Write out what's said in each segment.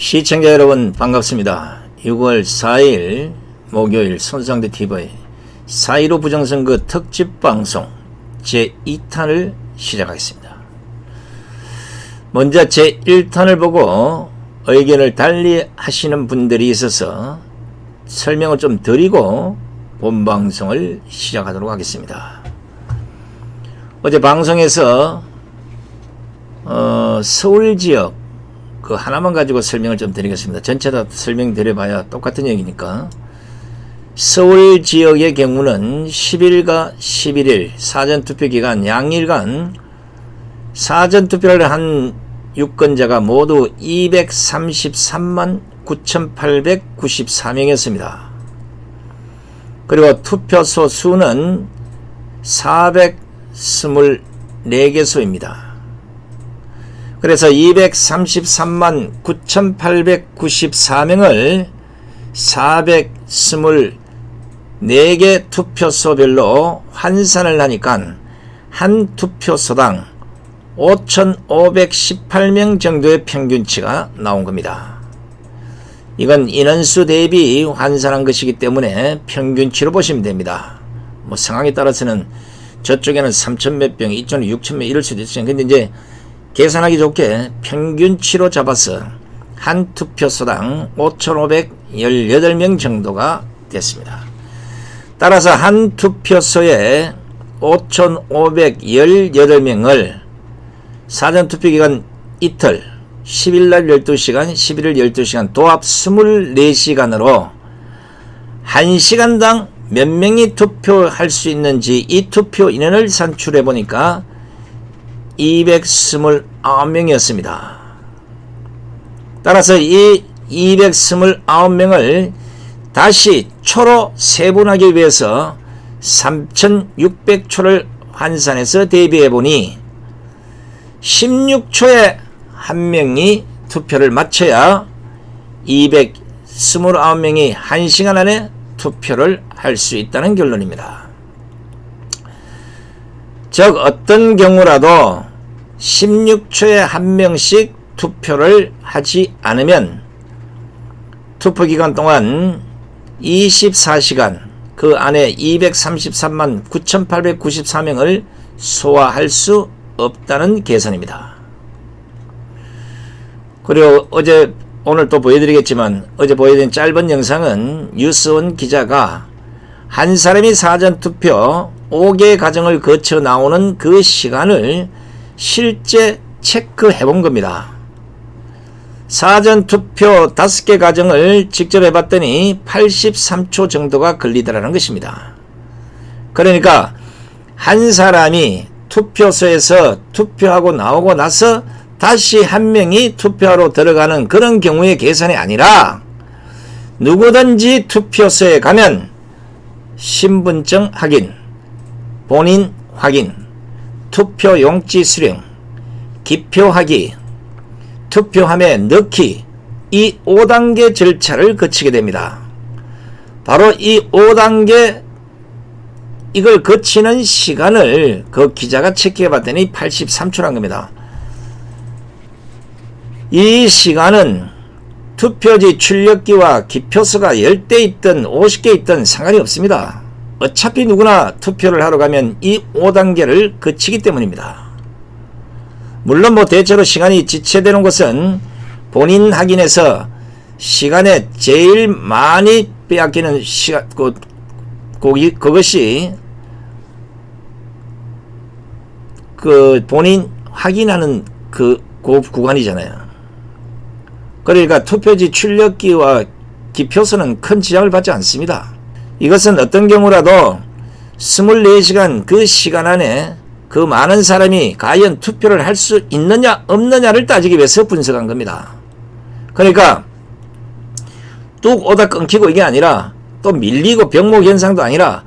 시청자 여러분 반갑습니다. 6월 4일 목요일 손상대 TV 4.15 부정선거 특집방송 제2탄을 시작하겠습니다. 먼저 제1탄을 보고 의견을 달리 하시는 분들이 있어서 설명을 좀 드리고 본방송을 시작하도록 하겠습니다. 어제 방송에서 서울 지역 그 하나만 가지고 설명을 좀 드리겠습니다. 전체 다 설명드려봐야 똑같은 얘기니까. 서울 지역의 경우는 10일과 11일 사전투표기간 양일간 사전투표를 한 유권자가 모두 233만 9,894명이었습니다. 그리고 투표소 수는 424개소입니다. 그래서 233만 9,894명을 424개 투표소별로 환산을 하니까 한 투표소당 5,518명 정도의 평균치가 나온 겁니다. 이건 인원수 대비 환산한 것이기 때문에 평균치로 보시면 됩니다. 뭐 상황에 따라서는 저쪽에는 3,000몇 명, 이쪽은 6,000명 이럴 수도 있어요. 근데 이제 계산하기 좋게 평균치로 잡아서 한 투표소당 5,518명 정도가 됐습니다. 따라서 한 투표소에 5,518명을 사전투표기간 이틀 10일날 12시간 11일 12시간 도합 24시간으로 1시간당 몇 명이 투표할 수 있는지 이 투표 인원을 산출해 보니까 229명이었습니다. 따라서 이 229명을 다시 초로 세분하기 위해서 3,600초를 환산해서 대비해 보니 16초에 한 명이 투표를 마쳐야 229명이 1시간 안에 투표를 할 수 있다는 결론입니다. 즉 어떤 경우라도 16초에 한 명씩 투표를 하지 않으면 투표기간 동안 24시간 그 안에 233만 9,894명을 소화할 수 없다는 계산입니다. 그리고 오늘 또 보여드리겠지만 어제 보여드린 짧은 영상은 뉴스원 기자가 한 사람이 사전투표 5개 과정을 거쳐 나오는 그 시간을 실제 체크해 본 겁니다. 사전투표 5개 과정을 직접 해봤더니 83초 정도가 걸리더라는 것입니다. 그러니까 한 사람이 투표소에서 투표하고 나오고 나서 다시 한 명이 투표하러 들어가는 그런 경우의 계산이 아니라 누구든지 투표소에 가면 신분증 확인, 본인 확인, 투표 용지 수령, 기표하기, 투표함에 넣기 이 5단계 절차를 거치게 됩니다. 바로 이 5단계 이걸 거치는 시간을 그 기자가 체크해 봤더니 83초란 겁니다. 이 시간은 투표지 출력기와 기표소가 10대 있든 50개 있든 상관이 없습니다. 어차피 누구나 투표를 하러 가면 이 5단계를 거치기 때문입니다. 물론 뭐 대체로 시간이 지체되는 것은 본인 확인에서 시간에 제일 많이 빼앗기는 시간 그것이 그 본인 확인하는 그 구간이잖아요. 그러니까 투표지 출력기와 기표소는 큰 지장을 받지 않습니다. 이것은 어떤 경우라도 24시간 그 시간 안에 그 많은 사람이 과연 투표를 할 수 있느냐 없느냐를 따지기 위해서 분석한 겁니다. 그러니까 뚝 오다 끊기고 이게 아니라 또 밀리고 병목 현상도 아니라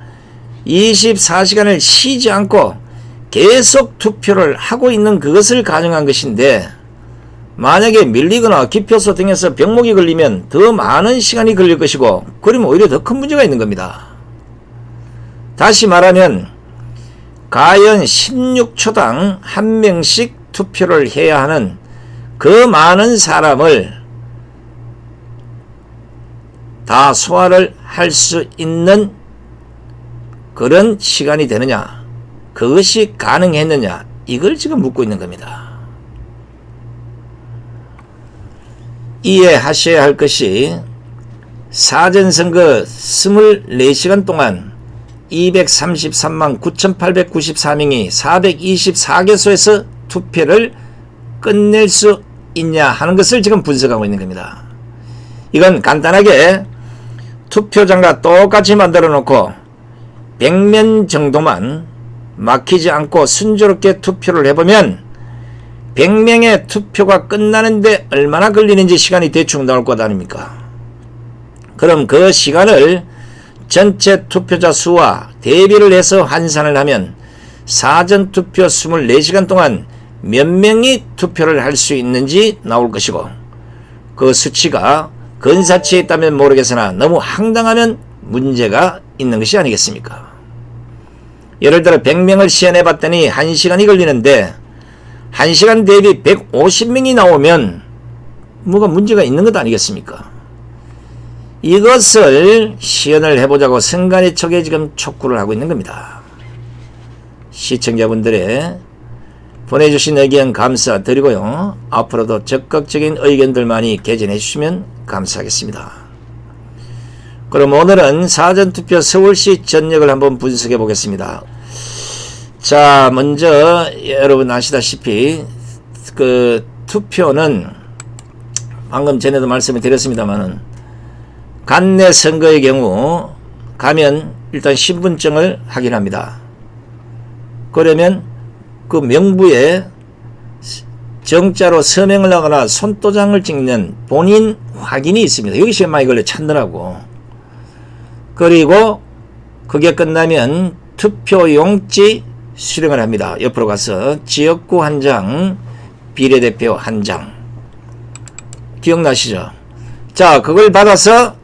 24시간을 쉬지 않고 계속 투표를 하고 있는 그것을 가정한 것인데 만약에 밀리거나 기표소 등에서 병목이 걸리면 더 많은 시간이 걸릴 것이고 그러면 오히려 더 큰 문제가 있는 겁니다. 다시 말하면 과연 16초당 한 명씩 투표를 해야 하는 그 많은 사람을 다 소화를 할 수 있는 그런 시간이 되느냐, 그것이 가능했느냐, 이걸 지금 묻고 있는 겁니다. 이해하셔야 할 것이 사전선거 24시간 동안 233만 9,894명이 424개소에서 투표를 끝낼 수 있냐 하는 것을 지금 분석하고 있는 겁니다. 이건 간단하게 투표장과 똑같이 만들어 놓고 100면 정도만 막히지 않고 순조롭게 투표를 해보면 100명의 투표가 끝나는데 얼마나 걸리는지 시간이 대충 나올 것 아닙니까? 그럼 그 시간을 전체 투표자 수와 대비를 해서 환산을 하면 사전투표 24시간 동안 몇 명이 투표를 할 수 있는지 나올 것이고, 그 수치가 근사치에 있다면 모르겠으나 너무 황당하면 문제가 있는 것이 아니겠습니까? 예를 들어 100명을 시연해 봤더니 1시간이 걸리는데 1시간 대비 150명이 나오면 뭐가 문제가 있는 것 아니겠습니까? 이것을 시연을 해보자고 선관위 쪽에 지금 촉구를 하고 있는 겁니다. 시청자분들의 보내주신 의견 감사드리고요. 앞으로도 적극적인 의견들 많이 개진해 주시면 감사하겠습니다. 그럼 오늘은 사전투표 서울시 전역을 한번 분석해 보겠습니다. 자, 먼저 여러분 아시다시피 그 투표는 방금 전에도 말씀을 드렸습니다만은 관내 선거의 경우 가면 일단 신분증을 확인합니다. 그러면 그 명부에 정자로 서명을 하거나 손도장을 찍는 본인 확인이 있습니다. 여기서 막 이걸 찾느라고. 그리고 그게 끝나면 투표용지 수령을 합니다. 옆으로 가서 지역구 한 장, 비례대표 한 장. 기억나시죠? 자, 그걸 받아서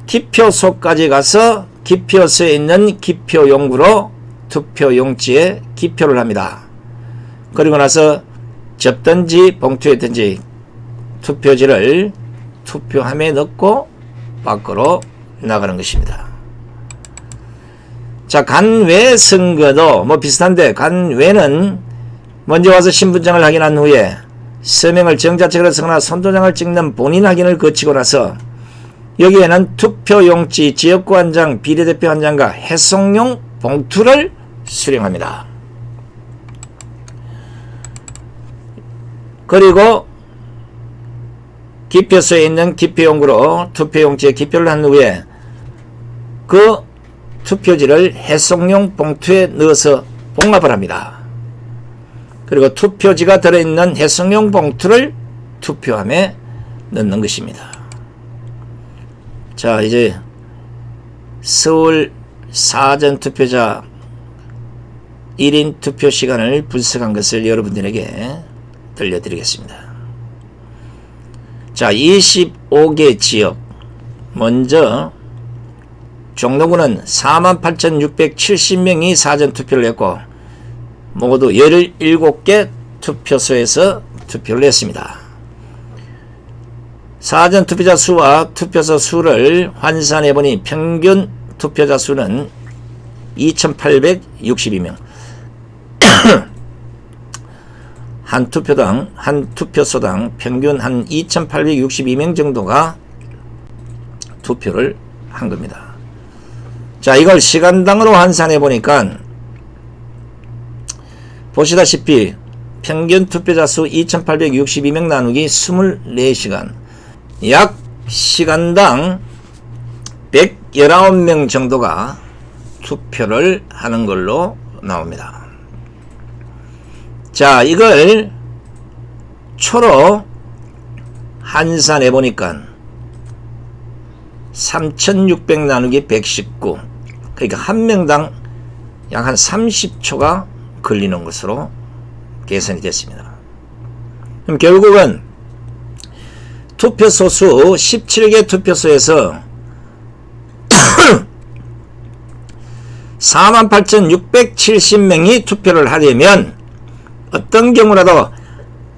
기표소까지 가서 기표소에 있는 기표용구로 투표용지에 기표를 합니다. 그리고 나서 접든지 봉투에 든지 투표지를 투표함에 넣고 밖으로 나가는 것입니다. 자, 간외 선거도 뭐 비슷한데, 간외는 먼저 와서 신분증을 확인한 후에 서명을 정자책으로 쓰거나 손도장을 찍는 본인 확인을 거치고 나서 여기에는 투표용지, 지역구 한 장, 비례대표 한 장과 해송용 봉투를 수령합니다. 그리고 기표소에 있는 기표용구로 투표용지에 기표를 한 후에 그 투표지를 해송용 봉투에 넣어서 봉합을 합니다. 그리고 투표지가 들어있는 해송용 봉투를 투표함에 넣는 것입니다. 자, 이제 서울 사전투표자 1인 투표 시간을 분석한 것을 여러분들에게 들려드리겠습니다. 자, 25개 지역. 먼저 종로구는 48,670명이 사전투표를 했고 모두 17개 투표소에서 투표를 했습니다. 사전투표자 수와 투표소 수를 환산해보니 평균 투표자 수는 2,862명. 한 투표당, 한 투표소당 평균 한 2,862명 정도가 투표를 한 겁니다. 자, 이걸 시간당으로 환산해 보니까 보시다시피 평균 투표자 수 2,862명 나누기 24시간, 약 시간당 119명 정도가 투표를 하는 걸로 나옵니다. 자, 이걸 초로 환산해 보니까 3,600 나누기 119, 그러니까 한 명당 약 한 30초가 걸리는 것으로 계산이 됐습니다. 그럼 결국은 투표소 수 17개 투표소에서 48,670명이 투표를 하려면 어떤 경우라도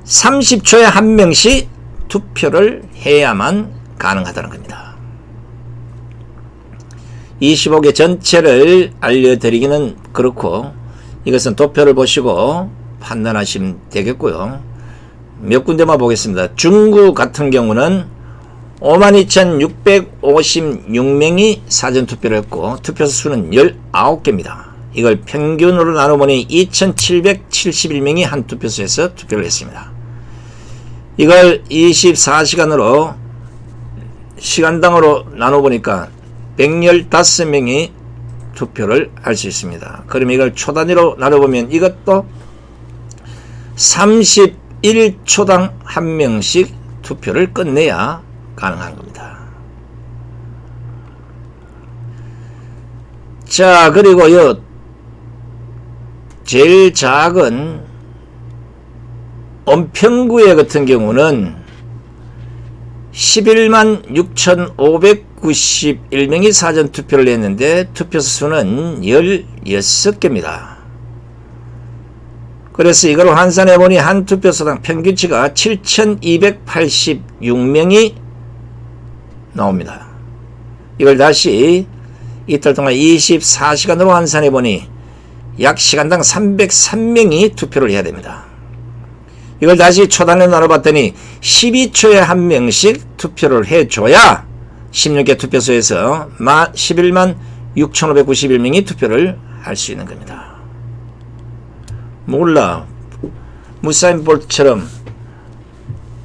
30초에 한 명씩 투표를 해야만 가능하다는 겁니다. 25개 전체를 알려드리기는 그렇고 이것은 도표를 보시고 판단하시면 되겠고요. 몇 군데만 보겠습니다. 중구 같은 경우는 52,656명이 사전투표를 했고 투표소 수는 19개입니다. 이걸 평균으로 나눠보니 2,771명이 한 투표소에서 투표를 했습니다. 이걸 24시간으로 시간당으로 나눠보니까 115명이 투표를 할 수 있습니다. 그럼 이걸 초단위로 나눠보면 이것도 31초당 한 명씩 투표를 끝내야 가능한 겁니다. 자, 그리고 요 제일 작은 은평구에 같은 경우는 11만 6,591명이 사전투표를 했는데 투표소 수는 16개입니다. 그래서 이걸 환산해보니 한 투표소당 평균치가 7,286명이 나옵니다. 이걸 다시 이틀 동안 24시간으로 환산해보니 약 시간당 303명이 투표를 해야 됩니다. 이걸 다시 초단위로 나눠봤더니 12초에 한 명씩 투표를 해줘야 16개 투표소에서 11만 6,591명이 투표를 할 수 있는 겁니다. 몰라, 무사인 볼트처럼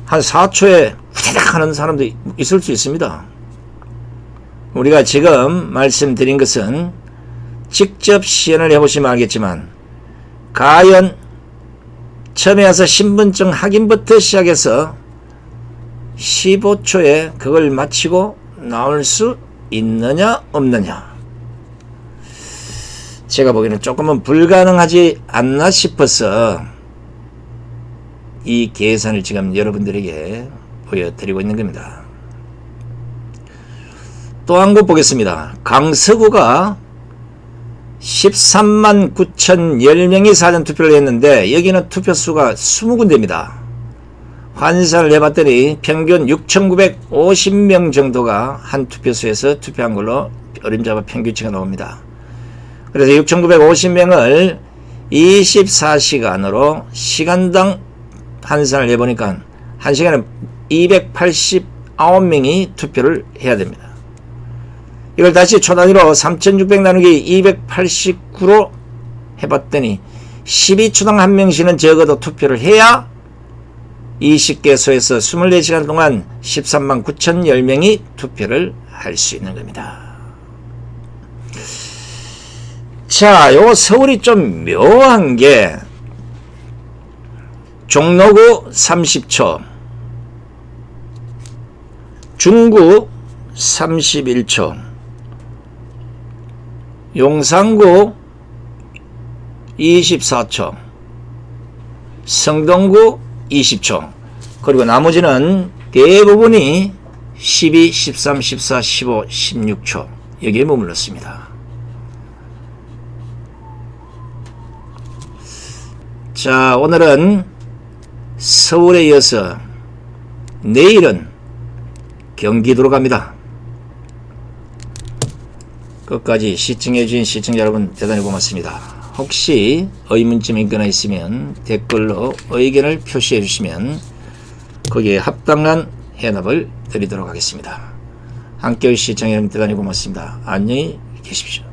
한 4초에 후다닥 하는 사람도 있을 수 있습니다. 우리가 지금 말씀드린 것은 직접 시연을 해보시면 알겠지만 과연 처음에 와서 신분증 확인부터 시작해서 15초에 그걸 마치고 나올 수 있느냐 없느냐, 제가 보기에는 조금은 불가능하지 않나 싶어서 이 계산을 지금 여러분들에게 보여드리고 있는 겁니다. 또 한 곳 보겠습니다. 강서구가 13만 9,010명이 사전투표를 했는데 여기는 투표수가 20군데입니다. 환산을 해봤더니 평균 6,950명 정도가 한 투표소에서 투표한 걸로 어림잡아 평균치가 나옵니다. 그래서 6,950명을 24시간으로 시간당 환산을 해보니까 1시간에 289명이 투표를 해야 됩니다. 이걸 다시 초단위로 3,600 나누기 289로 해봤더니 12초당 한 명씩은 적어도 투표를 해야 20개소에서 24시간 동안 13만 9,010명이 투표를 할 수 있는 겁니다. 자, 요 서울이 좀 묘한 게 종로구 30초, 중구 31초, 용산구 24초, 성동구 20초, 그리고 나머지는 대부분이 12, 13, 14, 15, 16초 여기에 머물렀습니다. 자, 오늘은 서울에 이어서 내일은 경기도로 갑니다. 끝까지 시청해 주신 시청자 여러분 대단히 고맙습니다. 혹시 의문점이 있거나 있으면 댓글로 의견을 표시해 주시면 거기에 합당한 해답을 드리도록 하겠습니다. 함께해 주신 시청자 여러분 대단히 고맙습니다. 안녕히 계십시오.